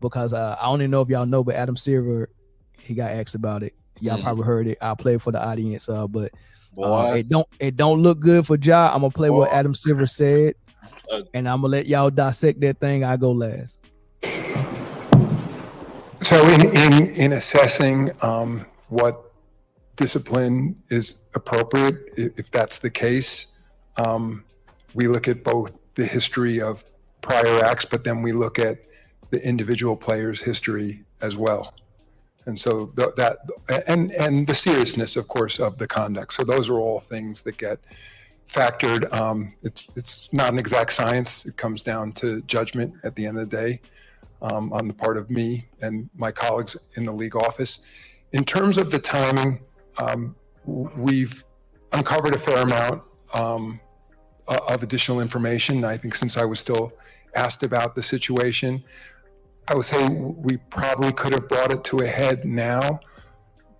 because I don't even know if y'all know, but Adam Silver, he got asked about it. Y'all probably heard it. I'll play it for the audience, but it don't look good for Ja. I'm gonna play what Adam Silver said, and I'm gonna let y'all dissect that thing. I go last. So in assessing what discipline is appropriate, if that's the case, we look at both the history of prior acts, but then we look at the individual player's history as well. And so and the seriousness, of course, of the conduct. So those are all things that get factored. It's not an exact science. It comes down to judgment at the end of the day, on the part of me and my colleagues in the league office. In terms of the timing, we've uncovered a fair amount of additional information. I think since I was still asked about the situation, I would say we probably could have brought it to a head now,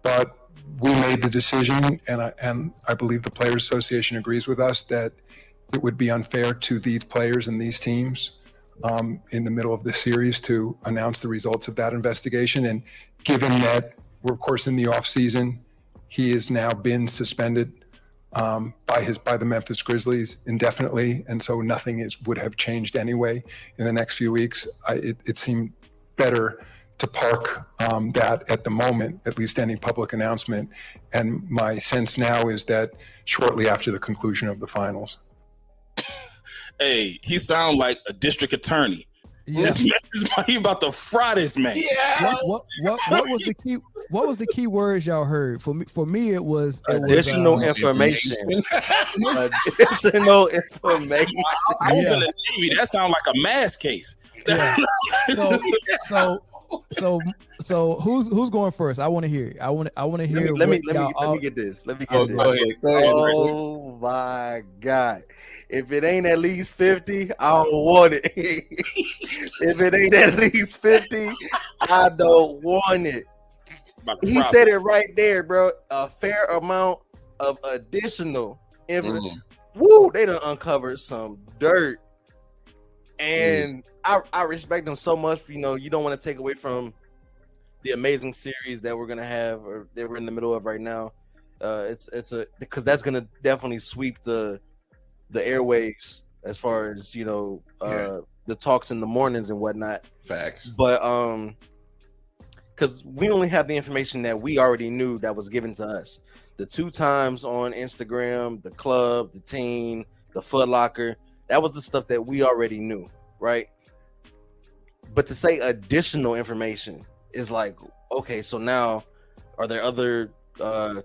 but we made the decision, and I believe the Players Association agrees with us, that it would be unfair to these players and these teams in the middle of the series to announce the results of that investigation. And given that we're, of course, in the off season, he has now been suspended by the Memphis Grizzlies indefinitely, and so nothing would have changed anyway in the next few weeks. It seemed better to park that at the moment, at least any public announcement. And my sense now is that shortly after the conclusion of the finals. Hey, he sounds like a district attorney. Yeah. This message, he about to fry this man. Yeah. What was the key? What was the key words y'all heard? For me, it was additional information. Additional information. I was in the Navy. That sounds like a mass case. Yeah. So who's going first? I want to hear. I want to hear. Let me get this. Let me get this. Go ahead. Oh my God. If it ain't at least 50, I don't want it. If it ain't at least 50, I don't want it. He said it right there, bro. A fair amount of additional information. Woo, they done uncovered some dirt. And I respect them so much. You know, you don't want to take away from the amazing series that we're gonna have, or that we're in the middle of right now. Because that's gonna definitely sweep the airwaves as far as, you know, the talks in the mornings and whatnot. Facts. But because we only have the information that we already knew that was given to us. The 2 times on Instagram, the club, the team, the Foot Locker, that was the stuff that we already knew, right? But to say additional information is like, okay, so now are there other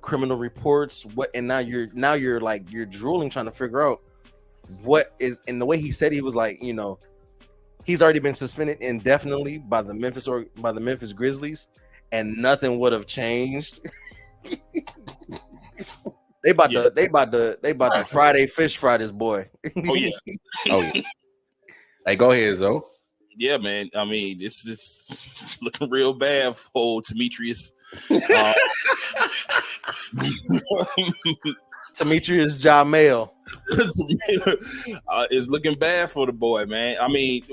criminal reports? What? And now you're like, you're drooling trying to figure out what is. And the way he said, he was like, you know, he's already been suspended indefinitely by the Memphis Grizzlies, and nothing would have changed. They about to Friday fish fry this boy. Oh yeah. Hey, go ahead, Zoe. Yeah, man. I mean, it's looking real bad for Demetrius. Demetrius Jamel. It's looking bad for the boy, man. I mean,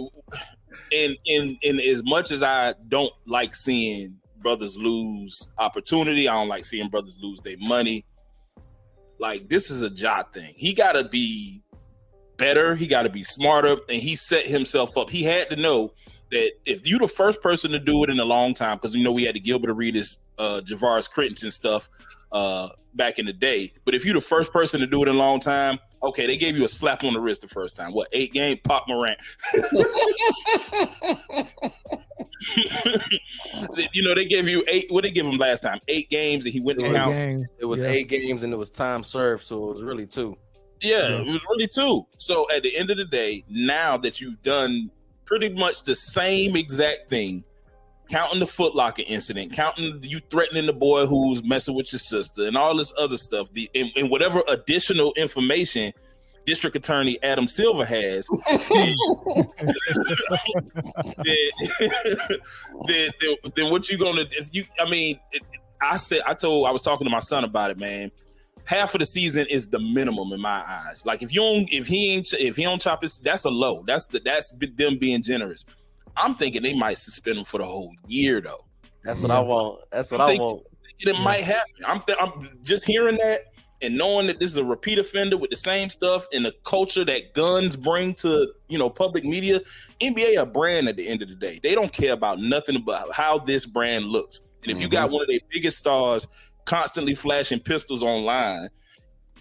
in as much as I don't like seeing brothers lose opportunity, I don't like seeing brothers lose their money. Like, this is a Ja thing. He got to be better. He got to be smarter, and he set himself up. He had to know that if you're the first person to do it in a long time, because, you know, we had the Gilbert Arenas, Javaris Crittenton stuff back in the day. But if you're the first person to do it in a long time, okay, they gave you a slap on the wrist the first time. What, 8 game? Pop Morant. You know, they gave you 8. What did they give him last time? 8 games, and he went to counts. It was 8 games, and it was time served, so it was really 2. Yeah, it was really 2. So at the end of the day, now that you've done pretty much the same exact thing, counting the Foot Locker incident, counting you threatening the boy who's messing with your sister, and all this other stuff, and whatever additional information District Attorney Adam Silver has, then what you gonna? If you, I mean, I was talking to my son about it, man. Half of the season is the minimum in my eyes. Like, if he don't chop his, that's a low. That's them being generous. I'm thinking they might suspend him for the whole year, though. That's what I want. That's what I want. It might happen. I'm just hearing that and knowing that this is a repeat offender with the same stuff and the culture that guns bring to, public media. NBA a brand at the end of the day. They don't care about nothing about how this brand looks. And if you got one of their biggest stars constantly flashing pistols online,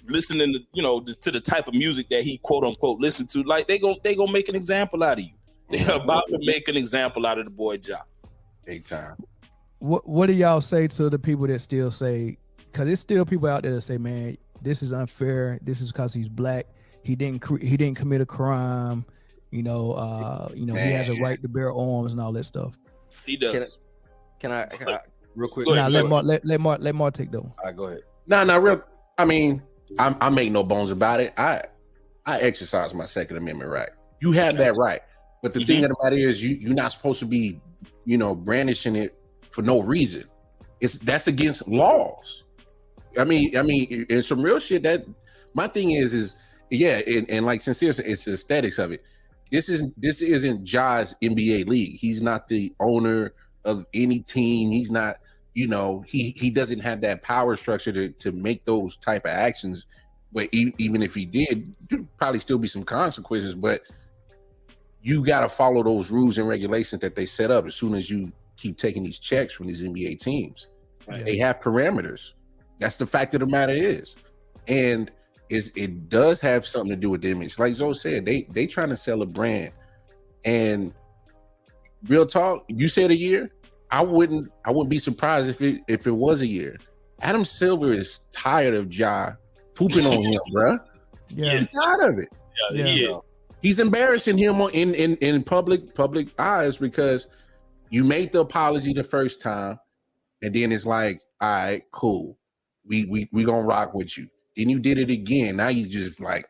listening to, to the type of music that he quote unquote listened to, like they gonna make an example out of you. They're about to make an example out of the boy Ja. Big time. What do y'all say to the people that still say, because there's still people out there that say, man, this is unfair. This is because he's black. He didn't commit a crime. He has a right to bear arms and all that stuff. He does. Can I real quick? Nah, let Mark take that one. All right, go ahead. No, real. I mean, I make no bones about it. I exercise my Second Amendment right. You have that right, but the thing of the matter is, you're not supposed to be, brandishing it for no reason. That's against laws. I mean, and some real shit. That my thing is and like Sincere said, it's the aesthetics of it. This isn't Ja's NBA league. He's not the owner of any team. He's not, he doesn't have that power structure to make those type of actions. But even if he did, there'd probably still be some consequences. But you got to follow those rules and regulations that they set up as soon as you keep taking these checks from these NBA teams. Right. They have parameters. That's the fact of the matter is. And it does have something to do with the image. Like Zoe said, they trying to sell a brand. And real talk, you said a year, I wouldn't be surprised if it was a year. Adam Silver is tired of Ja pooping on him, bro. Yeah. He's tired of it. Yeah. He's embarrassing him in public eyes because you made the apology the first time, and then it's like, all right, cool. We gonna rock with you. Then you did it again. Now you just like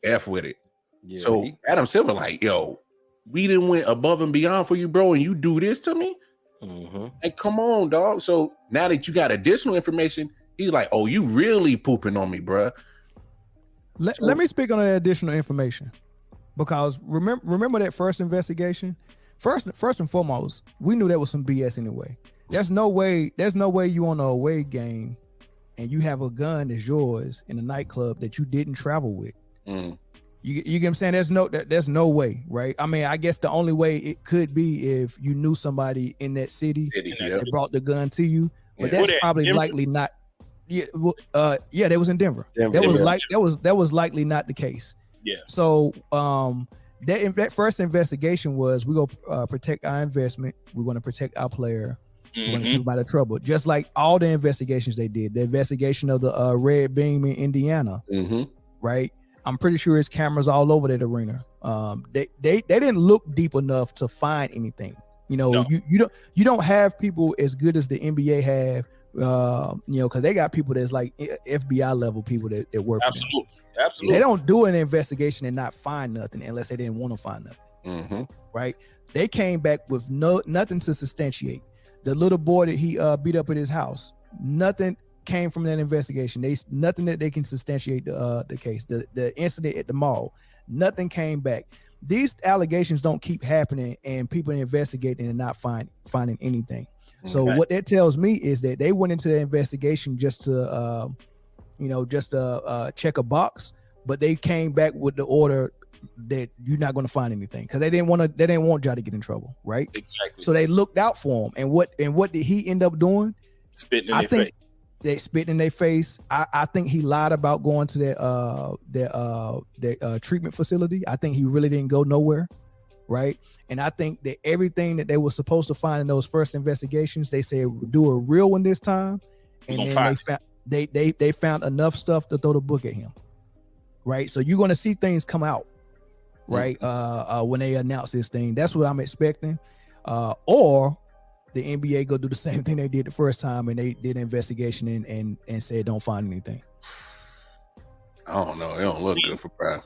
F with it. Yeah, so Adam Silver like, yo, we didn't went above and beyond for you, bro, and you do this to me? Hey, come on, dog. So now that you got additional information, he's like, oh, you really pooping on me, bro. Let me speak on that additional information. Because remember that first investigation? First and foremost, we knew that was some BS anyway. There's no way you on a away game and you have a gun that's yours in a nightclub that you didn't travel with. You get what I'm saying? There's no way, right? I mean, I guess the only way it could be if you knew somebody in that city that brought the gun to you, but that's probably likely not. Yeah, that was in Denver. That was likely not the case. Yeah. So that first investigation was we go protect our investment. We're going to protect our player. We're going to keep him out of trouble. Just like all the investigations they did. The investigation of the Red Beam in Indiana, right? I'm pretty sure it's cameras all over that arena. They didn't look deep enough to find anything. No. You don't have people as good as the NBA have. Because they got people that's like FBI level people that work. Absolutely. They don't do an investigation and not find nothing unless they didn't want to find nothing. Right? They came back with nothing to substantiate. The little boy that he beat up at his house, nothing came from that investigation. Nothing that they can substantiate the case. The incident at the mall, nothing came back. These allegations don't keep happening and people investigating and not finding anything. So what that tells me is that they went into the investigation just to check a box, but they came back with the order that you're not going to find anything because they didn't want Ja to get in trouble, right? Exactly. So they looked out for him, and what did he end up doing? Spitting in their face. They spit in their face. I think he lied about going to that treatment facility. I think he really didn't go nowhere, right? And I think that everything that they were supposed to find in those first investigations, they said do a real one this time, and then they found enough stuff to throw the book at him, right? So you're going to see things come out, right? When they announce this thing, that's what I'm expecting. Or the NBA go do the same thing they did the first time, and they did an investigation and said don't find anything. I don't know. It don't look good for bro.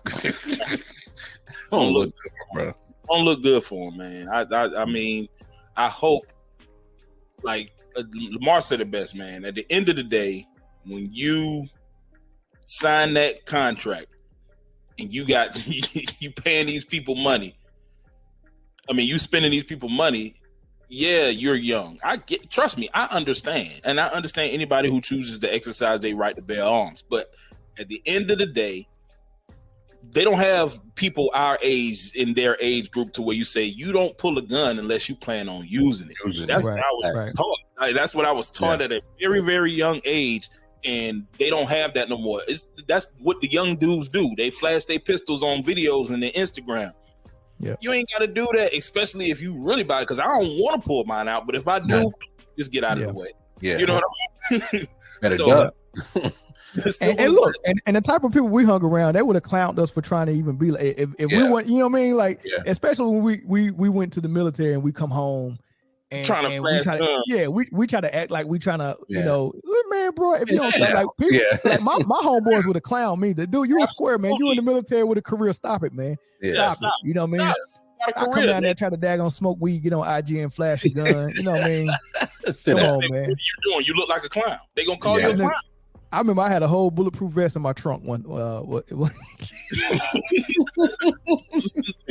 Don't look good for bro. Don't look good for him, man. I mean, I hope, like Lamar said it best, man. At the end of the day, when you sign that contract and you paying these people money, I mean, you spending these people money. Yeah, you're young. Trust me, I understand. And I understand anybody who chooses to exercise their right to bear arms. But at the end of the day, they don't have people our age in their age group to where you say you don't pull a gun unless you plan on using it. That's what I was taught. That's what I was taught at a very, very young age. And they don't have that no more. That's what the young dudes do. They flash their pistols on videos and their Instagram. Yeah. You ain't got to do that, especially if you really buy it, because I don't want to pull mine out. But if I do, just get out of the way. Yeah. You know what I mean? And look, and the type of people we hung around, they would have clowned us for trying to even be like, if we went, you know what I mean? Like, especially when we went to the military and we come home. And, trying to we try to act like we trying to, you know, man, bro. If you don't like people, like my homeboys would have clowned me. The dude, you a square, man. You in the military with a career. Stop it, man. Stop it. You know what I mean? I come down there try to daggone smoke weed, get on IG and flash a gun. You know what I mean? Come on, man. What are you doing? You look like a clown. They gonna call you a clown. I remember I had a whole bulletproof vest in my trunk one. Did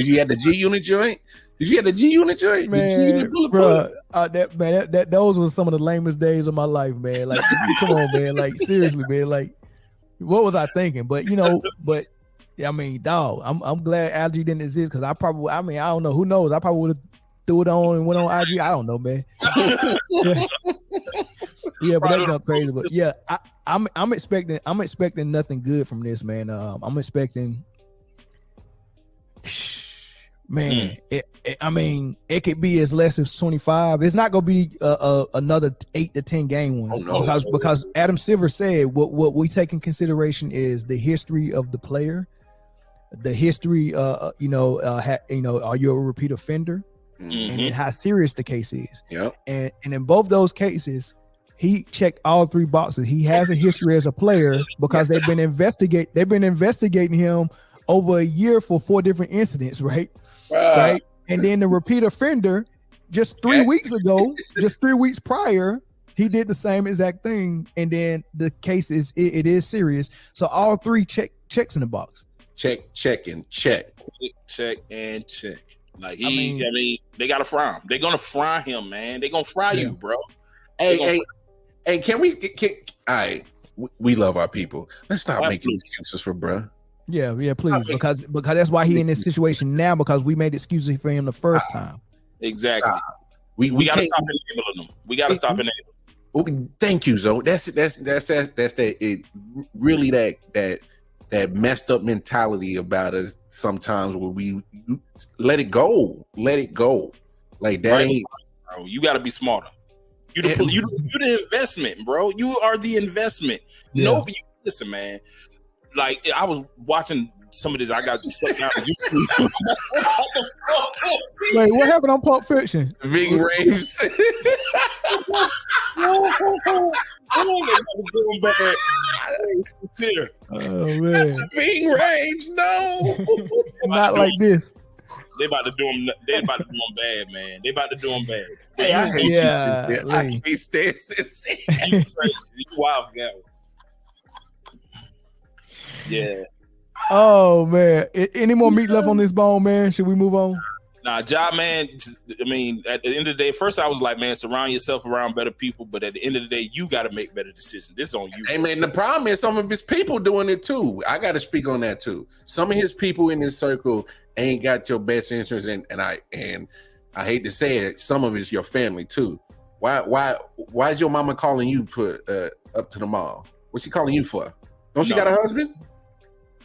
you have the G unit joint? Did you have the G unit joint? Man, bro, those were some of the lamest days of my life, man. Like, come on, man. Like, seriously, man. Like, what was I thinking? But you know, I mean, dog, I'm glad IG didn't exist because I don't know. Who knows? I probably would have threw it on and went on IG. I don't know, man. Yeah, but that's not crazy. But yeah, I'm expecting nothing good from this, man. I'm expecting. Man, it could be as less as 25. It's not gonna be another 8 to 10 game one. Oh, no. Because Adam Silver said what we take in consideration is the history of the player, the history. Are you a repeat offender, and then how serious the case is. Yep. And in both those cases, he checked all 3 boxes. He has a history as a player because they've been investigating him over a year for 4 different incidents, right? Right. And then the repeat offender, just 3 weeks ago, just 3 weeks prior, he did the same exact thing. And then the case is it is serious. So all 3 checks in the box. Check and check. Check and check. Like I mean, they gotta fry him. They're gonna fry him, man. They're gonna fry you, bro. Hey, can we all right? We love our people. Let's stop making excuses for bruh. Yeah, please, because that's why he in this situation now, because we made excuses for him the first time. Exactly. We gotta stop enabling them. We gotta stop enabling them. Well, thank you, Zoe. That's really that messed up mentality about us sometimes where we let it go. Like that ain't. Bro, you gotta be smarter. You the investment, bro. You are the investment. Yeah. Nobody listen, man. Like, I was watching some of this. I got sucked out. Wait, what happened on Pulp Fiction? Big Raves. Oh man, Big Raves, no. Not like this. They about to do them. They about to do them bad, man. They about to do them bad. Hey, I hate you. I can't stand you wild for that one. Yeah. Oh man. Any more meat left on this bone, man? Should we move on? Nah, Ja, man. I mean, at the end of the day, first I was like, man, surround yourself around better people. But at the end of the day, you got to make better decisions. This is on you. Hey, man, the problem is some of his people doing it too. I got to speak on that too. Some of his people in his circle ain't got your best interest, and I hate to say it, some of it's your family too. Why is your mama calling you for up to the mall? What's she calling you for? Don't she got a husband?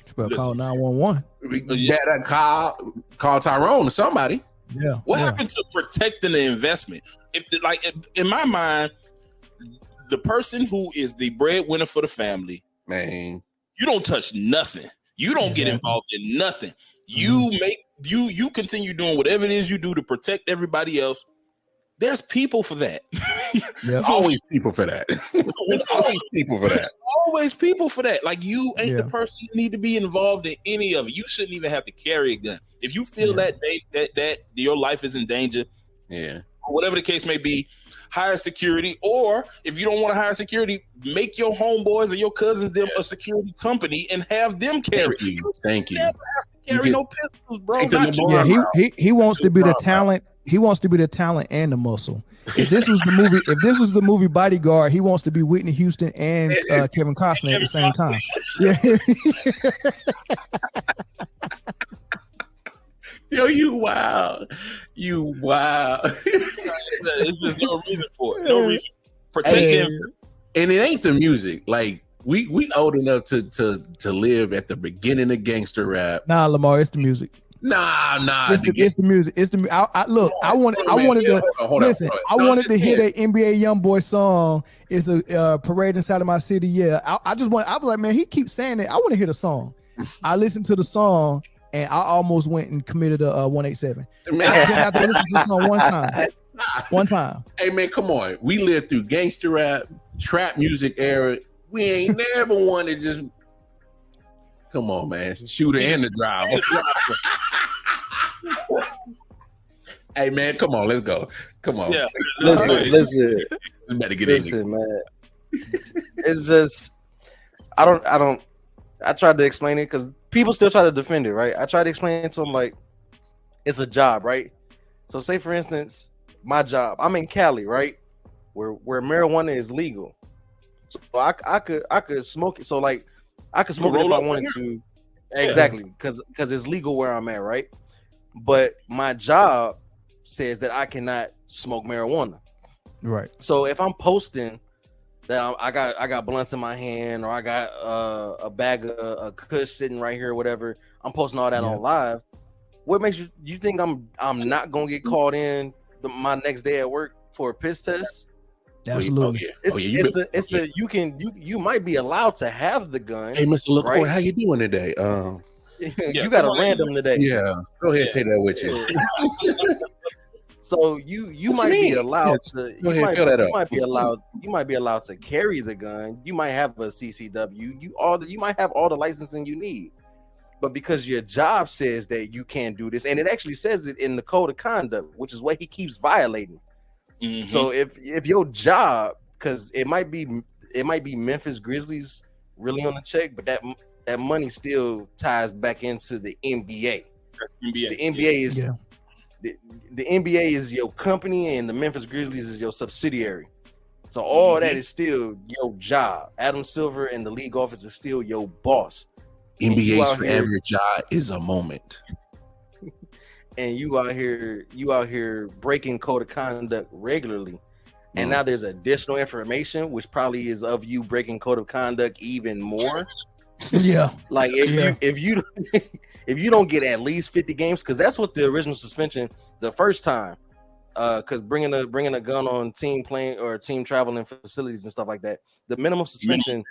She better call 911. Yeah, call Tyrone or somebody. Yeah. What happened to protecting the investment? In my mind, the person who is the breadwinner for the family, man, you don't touch nothing. You don't get involved in nothing. You you continue doing whatever it is you do to protect everybody else. There's people for that. There's always people for that. There's always people for that. There's always people for that. Like, you ain't the person who need to be involved in any of it. You shouldn't even have to carry a gun. If you feel that your life is in danger, or whatever the case may be, hire security, or if you don't want to hire security, make your homeboys or your cousins them a security company and have them carry. Thank you. Never have to carry no pistols, bro. He wants to be the talent. He wants to be the talent and the muscle. If this was the movie Bodyguard, he wants to be Whitney Houston and Kevin Costner at the same time. Yeah. Yo, you wild. There's just no reason for it. No reason. Protect them. And it ain't the music. Like we old enough to live at the beginning of gangster rap. Nah, Lamar, it's the music. Nah. It's the music. It's the. I wanted to hear that NBA YoungBoy song. It's a parade inside of my city. Yeah, I was like, man, he keeps saying it. I want to hear the song. I listened to the song and I almost went and committed a 187. Man, I didn't have to listen to the song one time. Hey man, come on. We lived through gangster rap, trap music era. We ain't never wanted just. Come on, man. Shooter and the driver. Hey, man, come on. Let's go. Come on. Yeah. Listen. We better get in, man. It's just, I tried to explain it because people still try to defend it, right? I tried to explain it to them like, it's a job, right? So say, for instance, my job. I'm in Cali, right? Where marijuana is legal. So I could smoke it. So like, I could smoke it if I wanted to. Exactly, because it's legal where I'm at, right? But my job says that I cannot smoke marijuana. Right. So if I'm posting that I got blunts in my hand, or I got a bag of a kush sitting right here, or whatever, I'm posting all that on live. What makes you think I'm not gonna get called in my next day at work for a piss test? Absolutely. You might be allowed to have the gun. Hey, Mr. LaCour, right? How you doing today? You got a random today. Yeah. Go ahead, take that with you. So you might be allowed to. You might be allowed to carry the gun. You might have a CCW. You might have all the licensing you need. But because your job says that you can't do this, and it actually says it in the code of conduct, which is what he keeps violating. Mm-hmm. So if your job, because it might be Memphis Grizzlies really on the check, but that money still ties back into the NBA. The NBA is the NBA is your company, and the Memphis Grizzlies is your subsidiary. So all that is still your job. Adam Silver and the league office is still your boss. NBA's forever job is a moment. And you out here breaking code of conduct regularly. And now there's additional information, which probably is of you breaking code of conduct even more. Yeah. Like if you don't get at least 50 games, because that's what the original suspension the first time, because bringing a gun on team playing or team traveling facilities and stuff like that, the minimum suspension,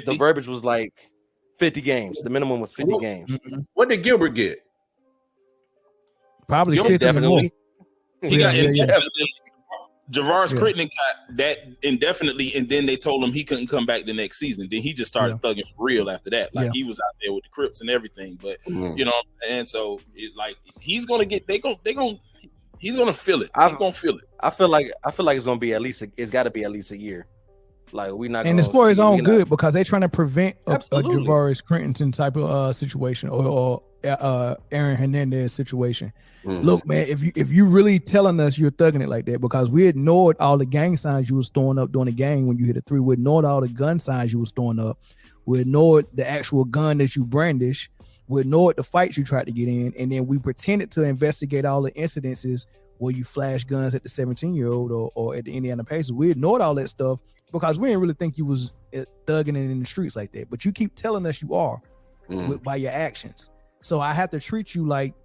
the verbiage was like 50 games. The minimum was 50 games. What did Gilbert get? Probably 50 definitely. He got Javaris Critton got that indefinitely, and then they told him he couldn't come back the next season. Then he just started thugging for real after that. Like he was out there with the Crips and everything. But you know, and so he's gonna get he's gonna feel it. He's gonna feel it. I feel like it's gonna be it's got to be at least a year. Like we're not. And it's for his own good because they're trying to prevent a Javaris Critton type of situation or Aaron Hernandez situation. Look, man, if you really telling us you're thugging it like that, because we ignored all the gang signs you was throwing up during the game when you hit a three, we ignored all the gun signs you was throwing up, we ignored the actual gun that you brandish, we ignored the fights you tried to get in, and then we pretended to investigate all the incidences where you flash guns at the 17-year-old or at the Indiana Pacers. We ignored all that stuff because we didn't really think you was thugging it in the streets like that, but you keep telling us you are by your actions. So I have to treat you like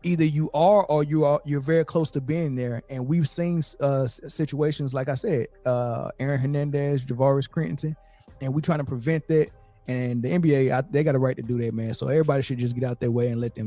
either you are or you're very close to being there. And we've seen situations, like I said, Aaron Hernandez, Javaris Critton, and we're trying to prevent that. And the NBA, they got a right to do that, man. So everybody should just get out their way and let them do